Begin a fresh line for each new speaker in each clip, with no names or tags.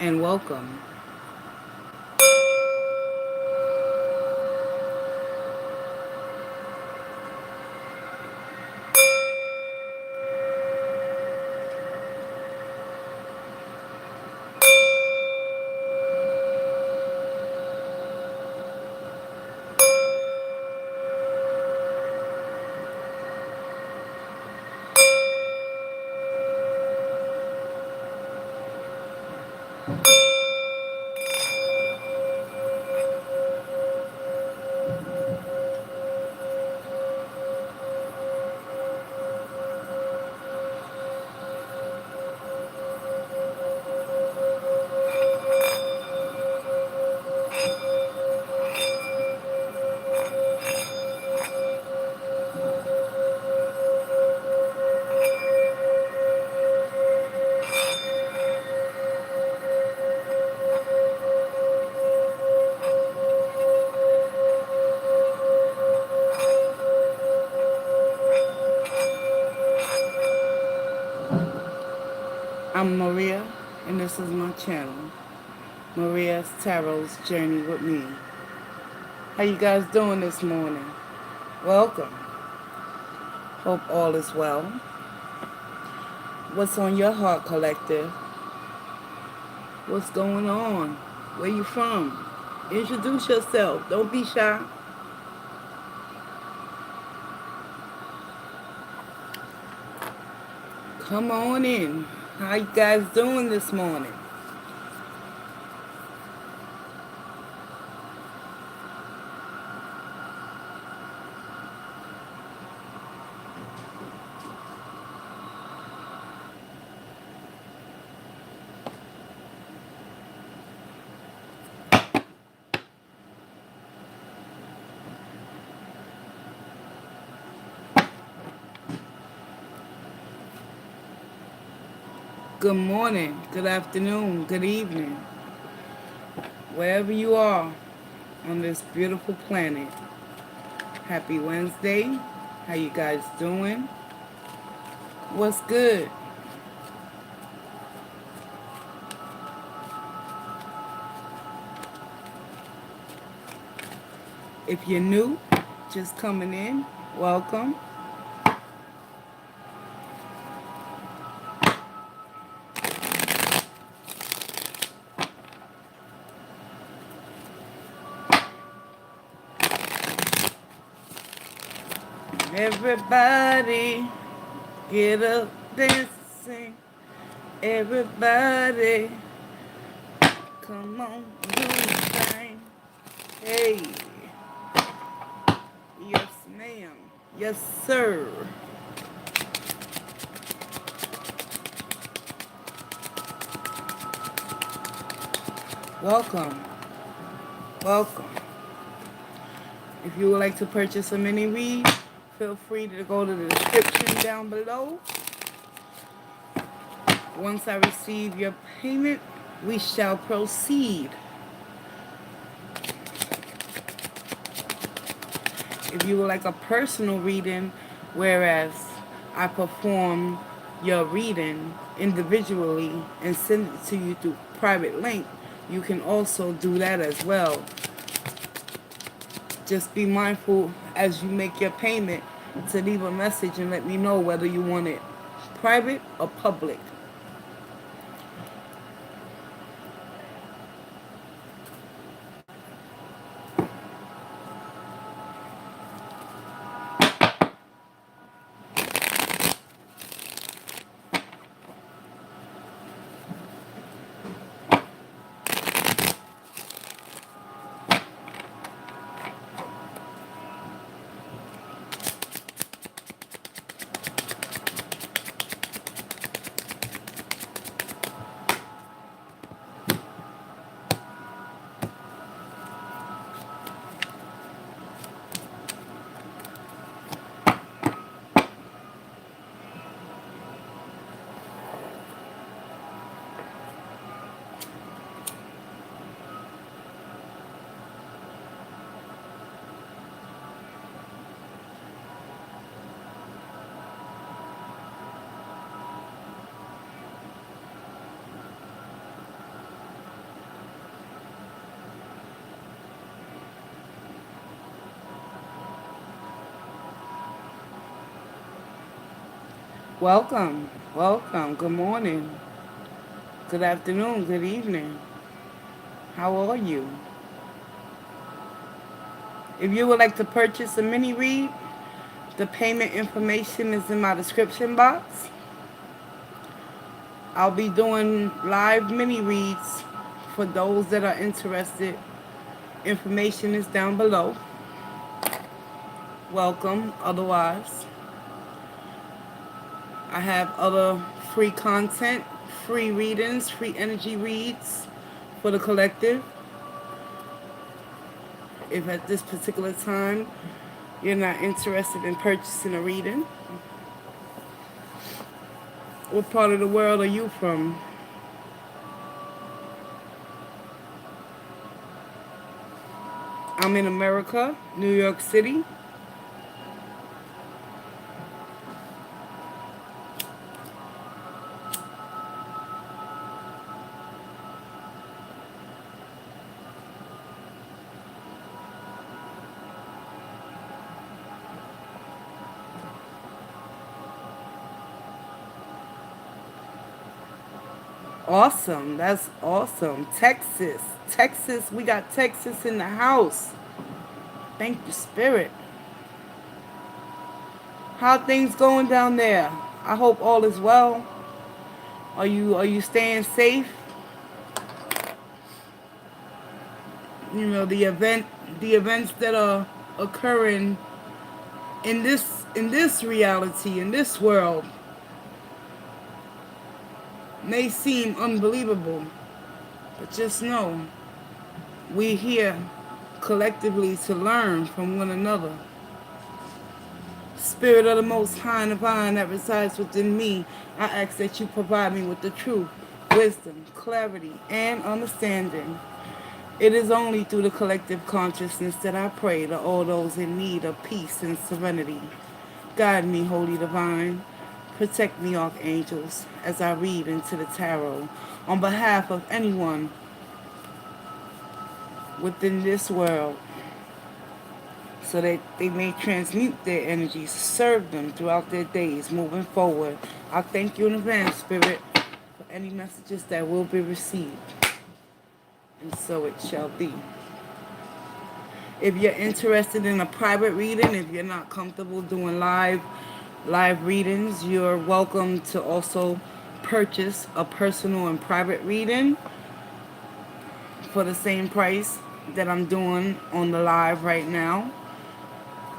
and welcome. I'm Maria, and this is my channel, Maria's Tarot's Journey with Me. How you guys doing this morning? Welcome. Hope all is well. What's on your heart, collective? What's going on? Where you from? Introduce yourself. Don't be shy. Come on in. How you guys doing this morning? Good morning, good afternoon, good evening, wherever you are on this beautiful planet. Happy Wednesday. How you guys doing? What's good? If you're new, just coming in, welcome. Everybody, get up, dancing. Everybody, come on, do the thing. Hey, yes ma'am, yes sir. Welcome, welcome. If you would like to purchase a mini read, feel free to go to the description down below. Once I receive your payment, we shall proceed. If you would like a personal reading, whereas I perform your reading individually and send it to you through private link, you can also do that as well. Just be mindful as you make your payment to leave a message and let me know whether you want it private or public. Welcome, welcome. Good morning, good afternoon, good evening. How are you? If you would like to purchase a mini read, the payment information is in my description box. I'll be doing live mini reads for those that are interested. Information is down below. Welcome. Otherwise, I have other free content, free readings, free energy reads for the collective. If at this particular time you're not interested in purchasing a reading, what part of the world are you from? I'm in America, New York City. Awesome. That's awesome. Texas. Texas. We got Texas in the house. Thank you, Spirit. How things going down there? I hope all is well. Are you staying safe? You know, the events that are occurring in this reality, in this world may seem unbelievable. But just know we're here collectively to learn from one another. Spirit of the Most High and Divine that resides within me, I ask that you provide me with the truth, wisdom, clarity, and understanding. It is only through the collective consciousness that I pray to all those in need of peace and serenity. Guide me, Holy Divine. Protect me, Archangels, as I read into the tarot on behalf of anyone within this world, so that they may transmute their energies, serve them throughout their days moving forward. I thank you in advance, Spirit, for any messages that will be received. And so it shall be. If you're interested in a private reading, if you're not comfortable doing live readings, you're welcome to also purchase a personal and private reading for the same price that I'm doing on the live right now.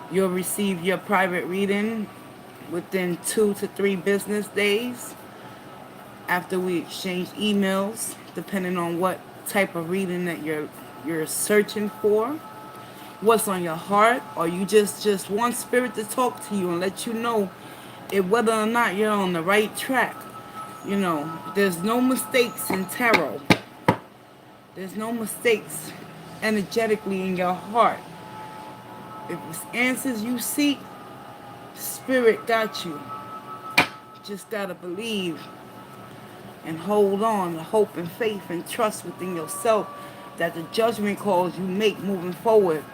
You'll receive your private reading within 2 to 3 business days after we exchange emails, depending on what type of reading that you're searching for, what's on your heart, or you just want Spirit to talk to you and let you know if whether or not you're on the right track. You know, there's no mistakes in tarot. There's no mistakes energetically in your heart. If it's answers you seek, Spirit got you. Just gotta believe and hold on to hope and faith and trust within yourself that the judgment calls you make moving forward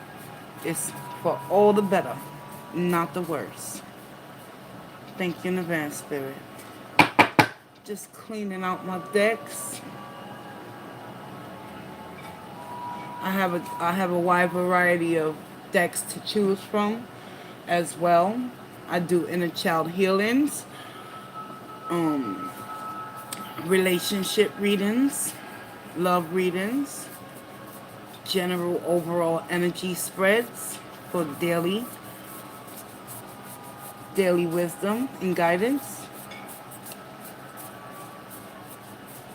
is for all the better, not the worse. Thank you in advance, Spirit. Just cleaning out my decks. I have a wide variety of decks to choose from as well. I do inner child healings, relationship readings, love readings, general overall energy spreads for daily wisdom and guidance.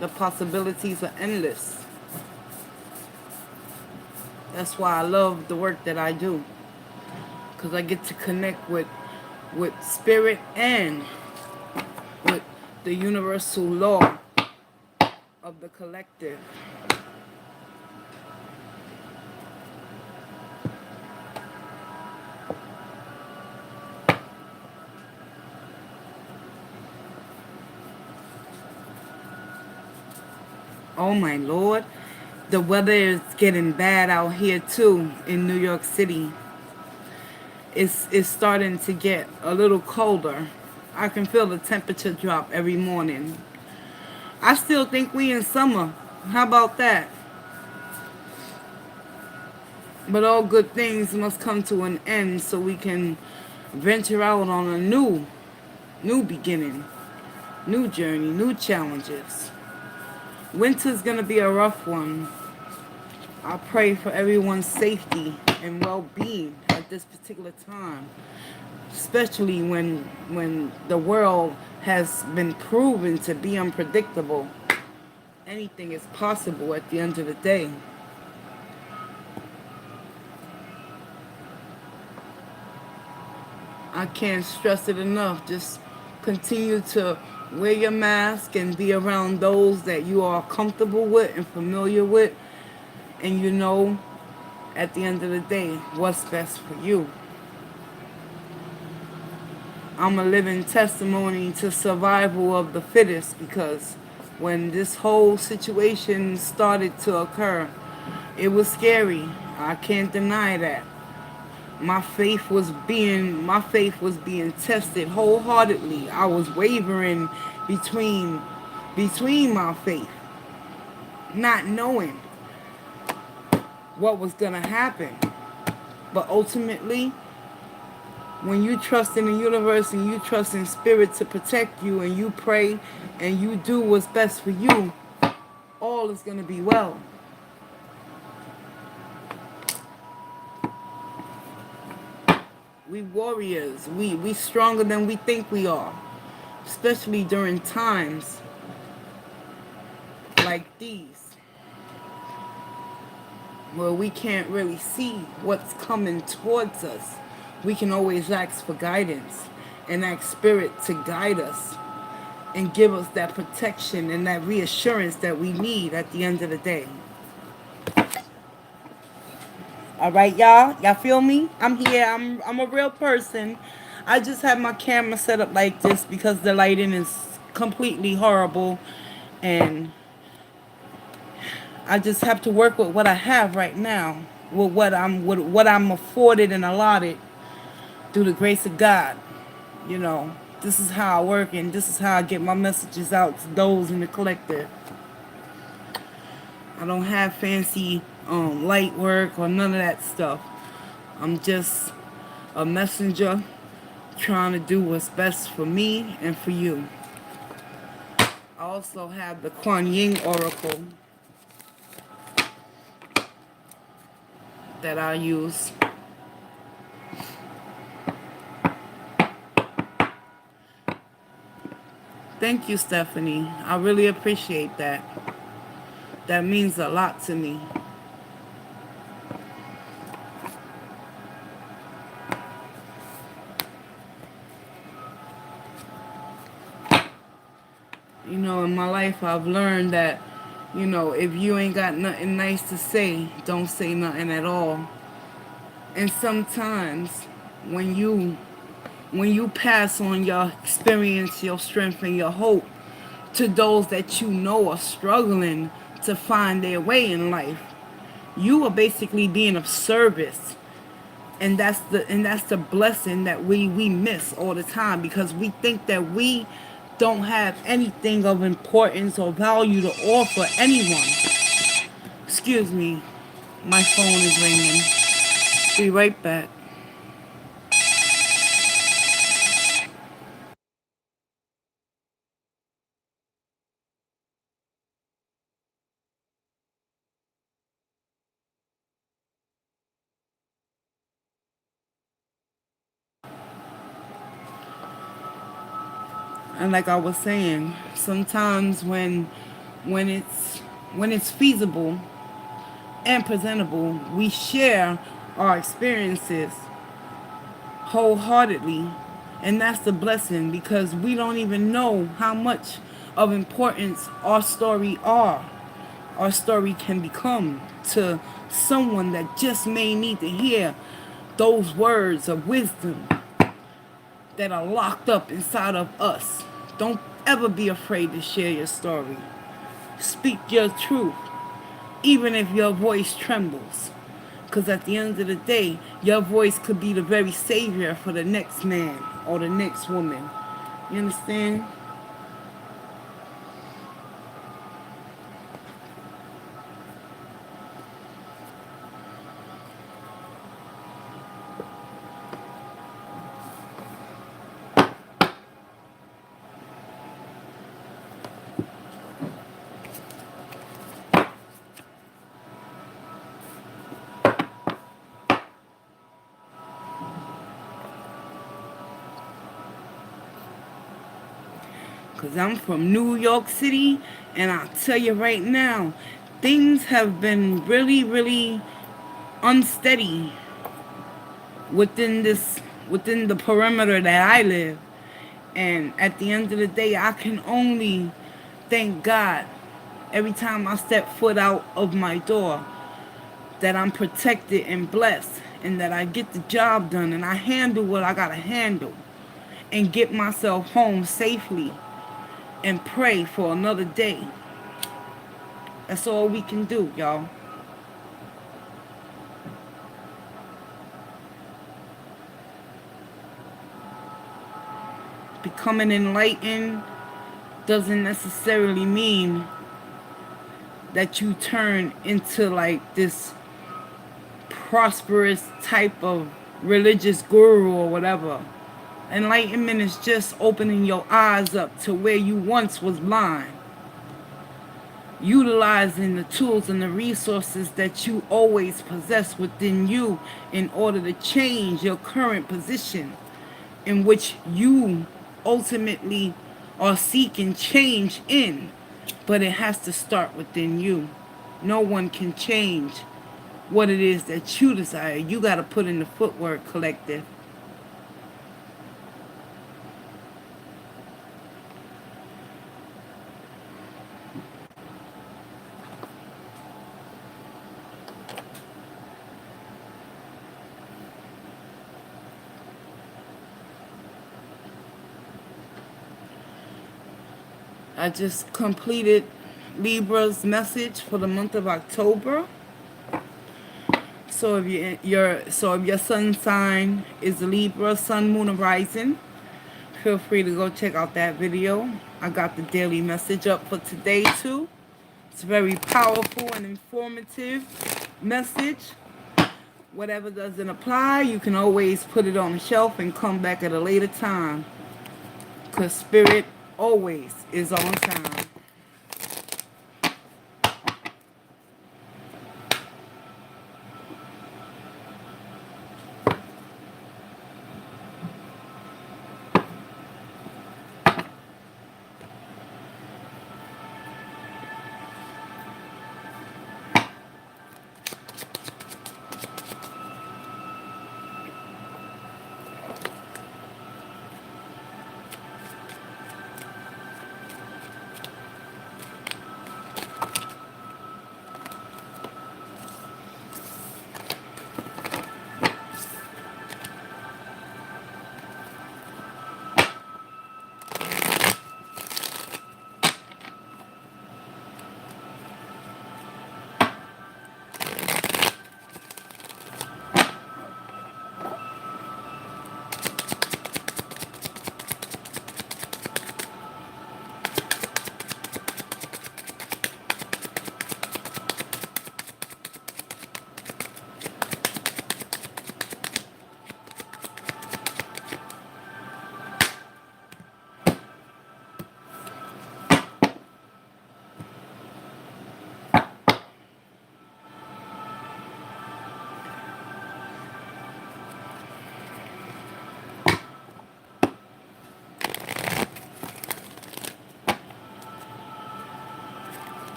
The possibilities are endless. That's why I love the work that I do, because I get to connect with spirit and with the universal law of the collective. Oh my Lord, the weather is getting bad out here too in New York City. It's starting to get a little colder. I can feel the temperature drop every morning. I still think we in summer. How about that? But all good things must come to an end so we can venture out on a new beginning, new journey, new challenges. Winter's gonna be a rough one. I pray for everyone's safety and well-being at this particular time, especially when the world has been proven to be unpredictable. Anything is possible at the end of the day. I can't stress it enough. Just continue to wear your mask and be around those that you are comfortable with and familiar with, and you know at the end of the day what's best for you. I'm a living testimony to survival of the fittest, because when this whole situation started to occur, it was scary. I can't deny that. My faith was being tested wholeheartedly. I was wavering between my faith, not knowing what was gonna happen. But ultimately, when you trust in the universe and you trust in spirit to protect you, and you pray and you do what's best for you, all is gonna be well. We warriors. We stronger than we think we are, especially during times like these where we can't really see what's coming towards us. We can always ask for guidance and ask spirit to guide us and give us that protection and that reassurance that we need at the end of the day. All right, y'all. Y'all feel me? I'm here. I'm a real person. I just have my camera set up like this because the lighting is completely horrible, and I just have to work with what I have right now, with what I'm afforded and allotted through the grace of God. You know, this is how I work, and this is how I get my messages out to those in the collective. I don't have fancy light work or none of that stuff. I'm just a messenger trying to do what's best for me and for you. I also have the Kuan Yin Oracle that I use. Thank you, Stephanie. I really appreciate that. That means a lot to me. You know, in my life, I've learned that, if you ain't got nothing nice to say, don't say nothing at all. And sometimes when you when you pass on your experience, your strength, and your hope to those that you know are struggling to find their way in life, you are basically being of service. And that's the blessing that we miss all the time, because we think that we don't have anything of importance or value to offer anyone. Excuse me, my phone is ringing. Be right back. And like I was saying, sometimes when it's when it's feasible and presentable, we share our experiences wholeheartedly. And that's the blessing, because we don't even know how much of importance our story can become to someone that just may need to hear those words of wisdom that are locked up inside of us. Don't ever be afraid to share your story. Speak your truth, even if your voice trembles. Because at the end of the day, your voice could be the very savior for the next man or the next woman. You understand? Because I'm from New York City, and I'll tell you right now, things have been really, really unsteady within within the perimeter that I live. And at the end of the day, I can only thank God every time I step foot out of my door that I'm protected and blessed, and that I get the job done and I handle what I gotta handle and get myself home safely and pray for another day. That's all we can do, y'all. Becoming enlightened doesn't necessarily mean that you turn into like this prosperous type of religious guru or whatever. Enlightenment is just opening your eyes up to where you once was blind. Utilizing the tools and the resources that you always possess within you in order to change your current position in which you ultimately are seeking change in. But it has to start within you. No one can change what it is that you desire. You got to put in the footwork, collective. I just completed Libra's message for the month of October. So if your sun sign is Libra, sun, moon, and rising, feel free to go check out that video. I got the daily message up for today too. It's a very powerful and informative message. Whatever doesn't apply, you can always put it on the shelf and come back at a later time. Because spirit always is on time.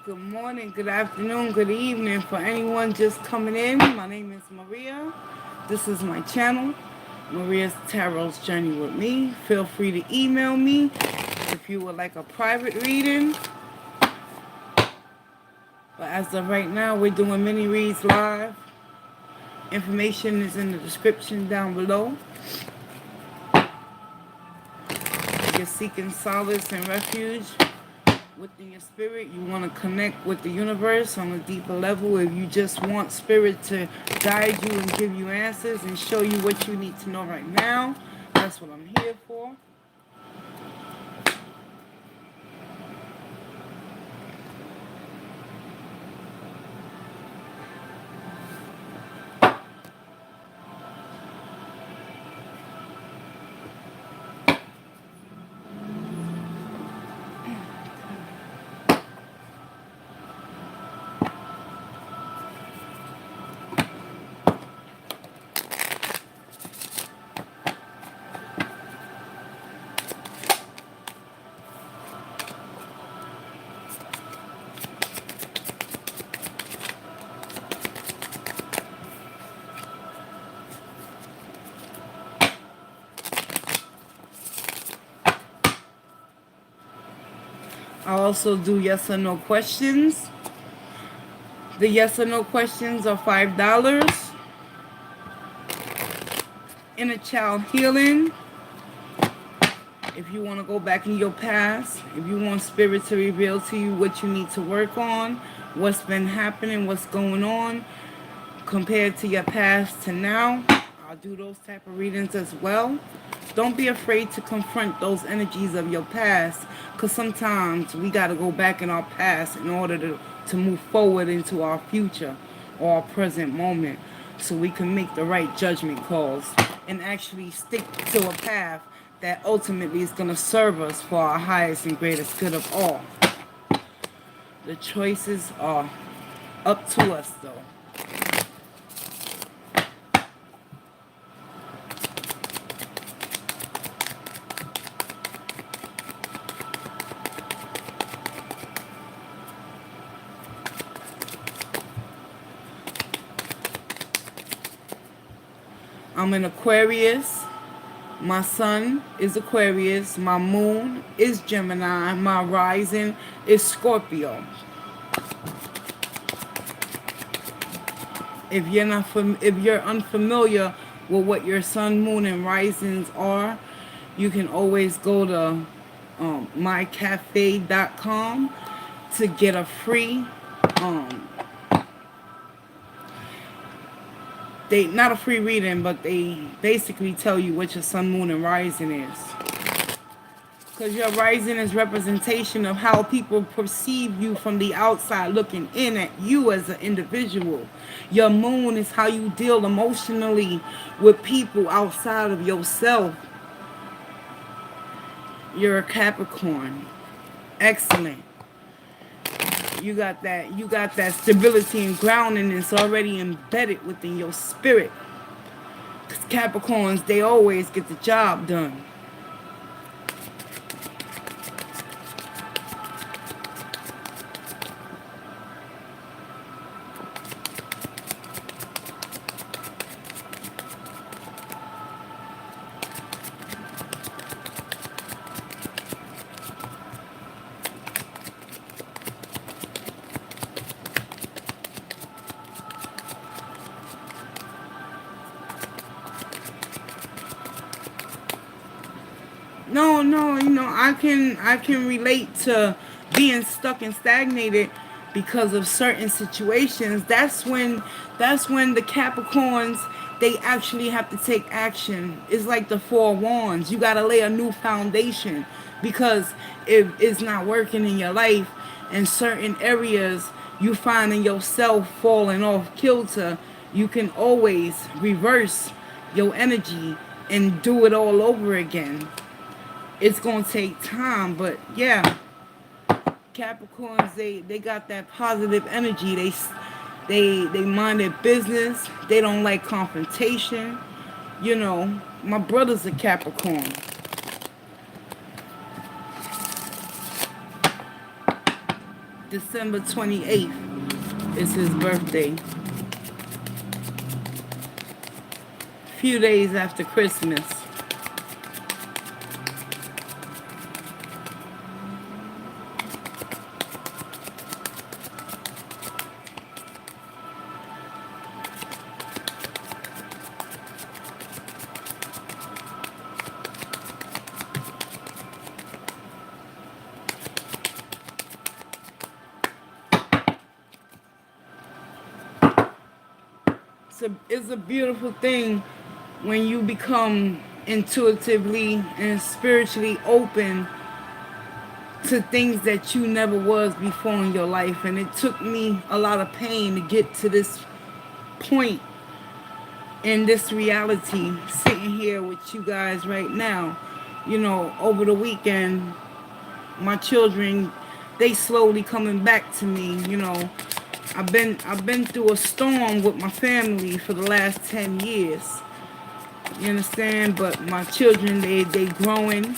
Good morning, good afternoon, good evening for anyone just coming in. My name is Maria. This is my channel, Maria's Tarot's Journey with me. Feel free to email me if you would like a private reading. But as of right now, we're doing mini reads live. Information is in the description down below. If you're seeking solace and refuge within your spirit, you want to connect with the universe on a deeper level. If you just want spirit to guide you and give you answers and show you what you need to know right now, that's what I'm here for. I also do yes or no questions. The yes or no questions are $5. Inner child healing. If you want to go back in your past, if you want spirit to reveal to you what you need to work on, what's been happening, what's going on, compared to your past to now, I'll do those type of readings as well. Don't be afraid to confront those energies of your past, because sometimes we got to go back in our past in order to move forward into our future or our present moment, so we can make the right judgment calls and actually stick to a path that ultimately is going to serve us for our highest and greatest good of all. The choices are up to us, though. I'm an Aquarius. My sun is Aquarius. My moon is Gemini. My rising is Scorpio. If you're unfamiliar with what your sun, moon, and risings are, you can always go to mycafe.com to get a free they not a free reading, but they basically tell you what your sun, moon, and rising is. Because your rising is representation of how people perceive you from the outside looking in at you as an individual. Your moon is how you deal emotionally with people outside of yourself. You're a Capricorn. Excellent. You got that stability and grounding that's already embedded within your spirit. Because Capricorns, they always get the job done. No, I can relate to being stuck and stagnated because of certain situations. That's when the Capricorns, they actually have to take action. It's like the four wands. You gotta lay a new foundation, because if it's not working in your life in certain areas, you finding yourself falling off kilter, you can always reverse your energy and do it all over again. It's gonna take time, but yeah, Capricorns, they got that positive energy. They mind their business. They don't like confrontation. My brother's a Capricorn. December 28th is his birthday. Few days after Christmas. It's a beautiful thing when you become intuitively and spiritually open to things that you never was before in your life. And it took me a lot of pain to get to this point in this reality, sitting here with you guys right now. Over the weekend, my children, they slowly coming back to me. I've been through a storm with my family for the last 10 years. You understand? But my children, they growing.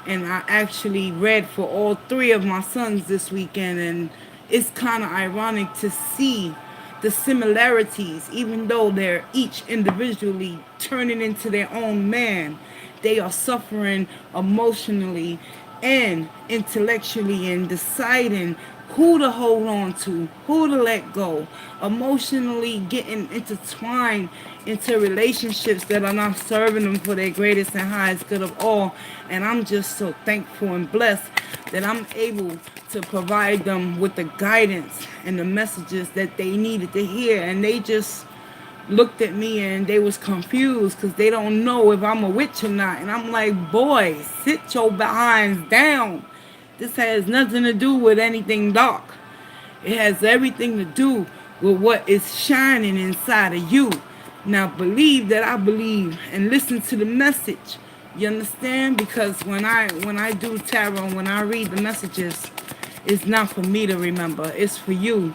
And I actually read for all three of my sons this weekend, and it's kind of ironic to see the similarities, even though they're each individually turning into their own man. They are suffering emotionally and intellectually and deciding who to hold on to, who to let go, emotionally getting intertwined into relationships that are not serving them for their greatest and highest good of all. And I'm just so thankful and blessed that I'm able to provide them with the guidance and the messages that they needed to hear. And they just looked at me and they was confused because they don't know if I'm a witch or not. And I'm like, boy, sit your behinds down. This has nothing to do with anything dark. It has everything to do with what is shining inside of you. Now believe that I believe and listen to the message. You understand? Because when I do tarot, when I read the messages, it's not for me to remember. It's for you.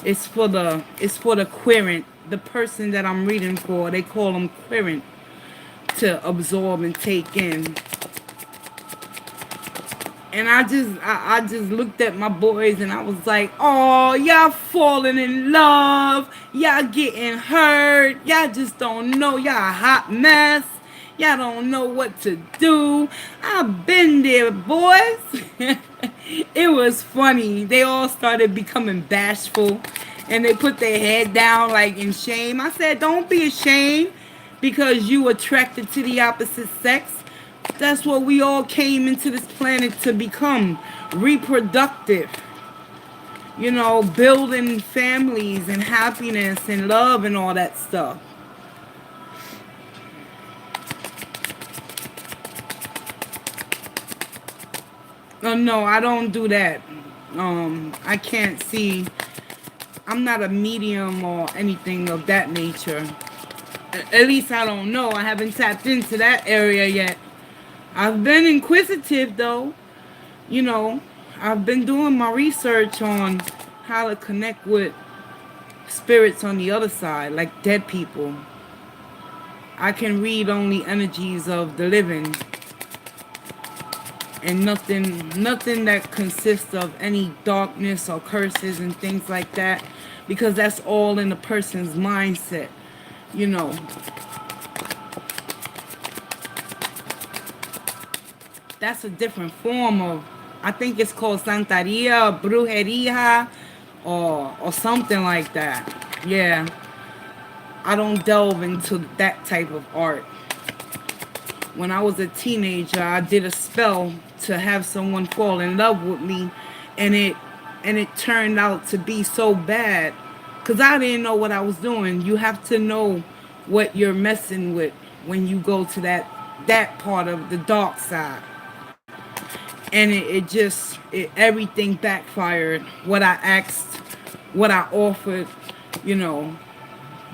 It's for the querent, the person that I'm reading for. They call them querent, to absorb and take in. And I just looked at my boys and I was like, oh, y'all falling in love. Y'all getting hurt. Y'all just don't know. Y'all a hot mess. Y'all don't know what to do. I've been there, boys. It was funny. They all started becoming bashful and they put their head down like in shame. I said, don't be ashamed because you attracted to the opposite sex. That's what we all came into this planet to become. Reproductive. Building families and happiness and love and all that stuff. No, I don't do that. I can't see. I'm not a medium or anything of that nature. At least I don't know. I haven't tapped into that area yet. I've been inquisitive though. You know, I've been doing my research on how to connect with spirits on the other side, like dead people. I can read only energies of the living and nothing that consists of any darkness or curses and things like that, because that's all in the person's mindset. You know, that's a different form of, I think it's called Santeria or Brujeria or something like that. Yeah, I don't delve into that type of art. When I was a teenager, I did a spell to have someone fall in love with me, and it turned out to be so bad because I didn't know what I was doing. You have to know what you're messing with when you go to that part of the dark side. And everything backfired. What I asked, what I offered, you know,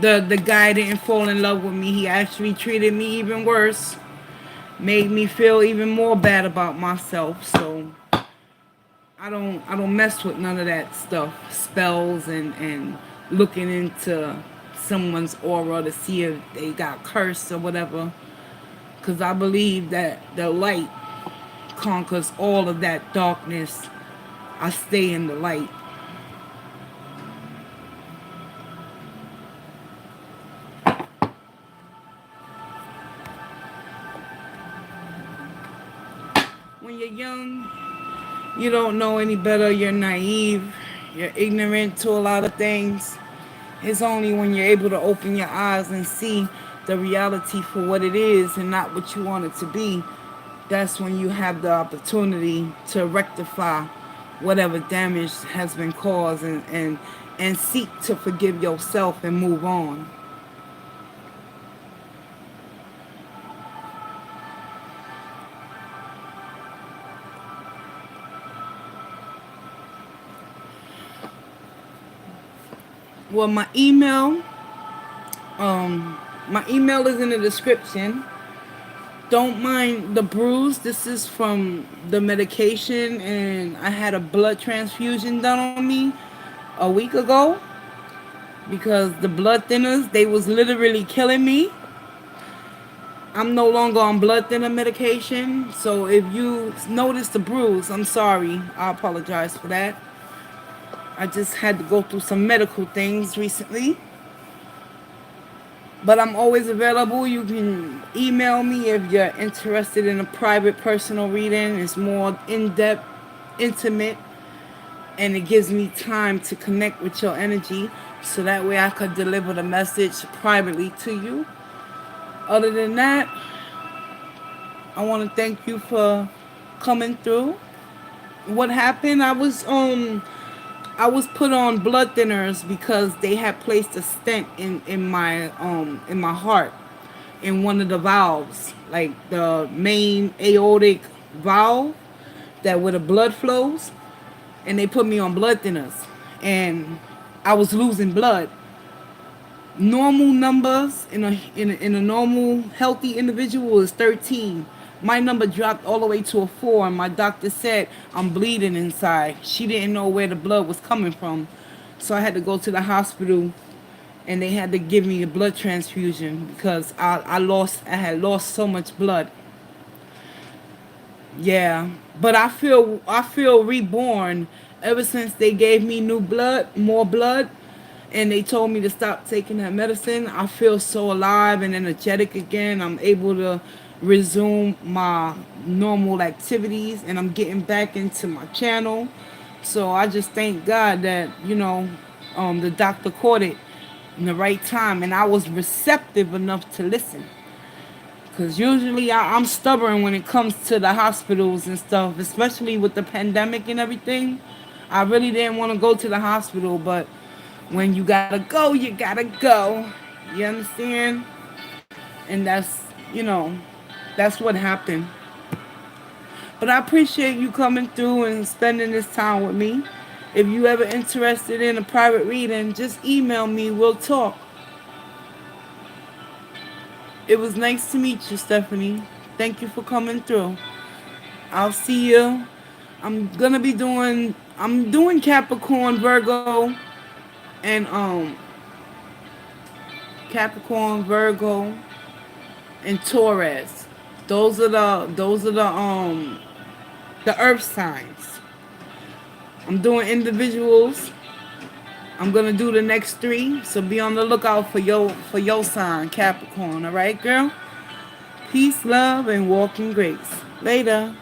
the guy didn't fall in love with me. He actually treated me even worse, made me feel even more bad about myself. So I don't mess with none of that stuff, spells and looking into someone's aura to see if they got cursed or whatever, because I believe that the light conquers all of that darkness. I stay in the light. When you're young, you don't know any better. You're naive. You're ignorant to a lot of things. It's only when you're able to open your eyes and see the reality for what it is and not what you want it to be. That's when you have the opportunity to rectify whatever damage has been caused, and seek to forgive yourself and move on. Well, my email is in the description. Don't mind the bruise. This is from the medication, and I had a blood transfusion done on me a week ago because the blood thinners, they was literally killing me. I'm no longer on blood thinner medication, so if you notice the bruise, I'm sorry. I apologize for that. I just had to go through some medical things recently. But I'm always available. You can email me if you're interested in a private personal reading. It's more in-depth, intimate, and it gives me time to connect with your energy so that way I could deliver the message privately to you. Other than that, I want to thank you for coming through. What happened? I was put on blood thinners because they had placed a stent in my heart, in one of the valves, like the main aortic valve that where the blood flows, and they put me on blood thinners, and I was losing blood. Normal numbers in a normal healthy individual is 13. My number dropped all the way to a 4, and my doctor said I'm bleeding inside. She didn't know where the blood was coming from, so I had to go to the hospital, and they had to give me a blood transfusion because I had lost so much blood. Yeah, but I feel reborn ever since they gave me new blood, more blood, and they told me to stop taking that medicine. I feel so alive and energetic again. I'm able to resume my normal activities, and I'm getting back into my channel. So I just thank God that the doctor caught it in the right time, and I was receptive enough to listen. Because usually I'm stubborn when it comes to the hospitals and stuff, especially with the pandemic and everything. I really didn't want to go to the hospital, but when you gotta go, you gotta go. You understand? And that's what happened. But I appreciate you coming through and spending this time with me. If you ever interested in a private reading, just email me. We'll talk. It was nice to meet you, Stephanie. Thank you for coming through. I'll see you. I'm doing Capricorn, Virgo, and Capricorn, Virgo, and Taurus. Those are the earth signs. I'm doing individuals. I'm gonna do the next 3, so be on the lookout for your sign, Capricorn. All right, girl. Peace, love, and walk in grace. Later.